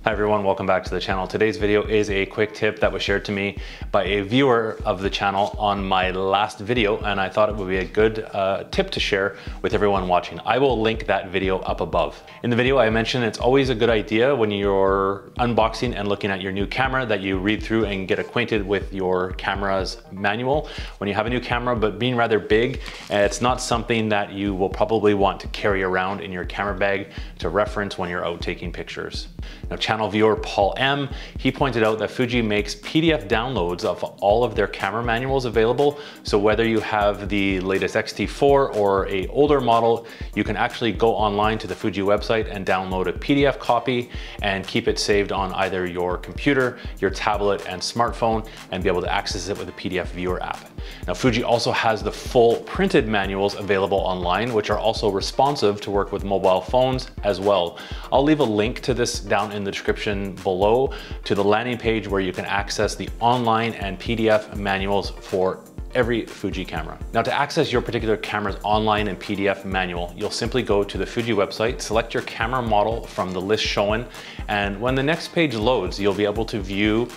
Hi everyone, welcome back to the channel. Today's video is a quick tip that was shared to me by a viewer of the channel on my last video, and I thought it would be a good tip to share with everyone watching. I will link that video up above. In the video I mentioned it's always a good idea when you're unboxing and looking at your new camera that you read through and get acquainted with your camera's manual. When you have a new camera, but being rather big, it's not something that you will probably want to carry around in your camera bag to reference when you're out taking pictures. Now, channel viewer Paul M, he pointed out that Fuji makes PDF downloads of all of their camera manuals available. So whether you have the latest X-T4 or a older model, you can actually go online to the Fuji website and download a PDF copy and keep it saved on either your computer, your tablet, and smartphone, and be able to access it with the PDF viewer app. Now, Fuji also has the full printed manuals available online, which are also responsive to work with mobile phones as well. I'll leave a link to this down in the description below to the landing page where you can access the online and PDF manuals for every Fuji camera. Now, to access your particular camera's online and PDF manual, you'll simply go to the Fuji website, select your camera model from the list shown, and when the next page loads, you'll be able to view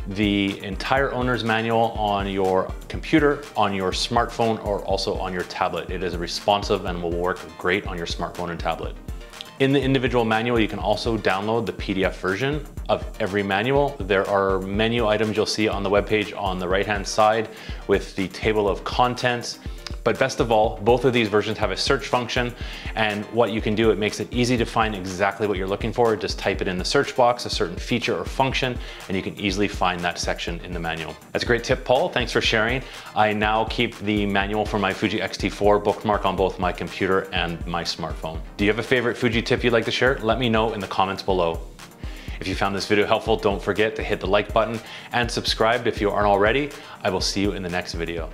the entire owner's manual on your computer, on your smartphone, or also on your tablet. It is responsive and will work great on your smartphone and tablet. In the individual manual, you can also download the PDF version of every manual. There are menu items you'll see on the webpage on the right-hand side with the table of contents. But best of all, both of these versions have a search function, and what you can do, it makes it easy to find exactly what you're looking for. Just type it in the search box, a certain feature or function, and you can easily find that section in the manual. That's a great tip, Paul. Thanks for sharing. I now keep the manual for my Fuji X-T4 bookmark on both my computer and my smartphone. Do you have a favorite Fuji tip you'd like to share? Let me know in the comments below. If you found this video helpful, don't forget to hit the like button and subscribe if you aren't already. I will see you in the next video.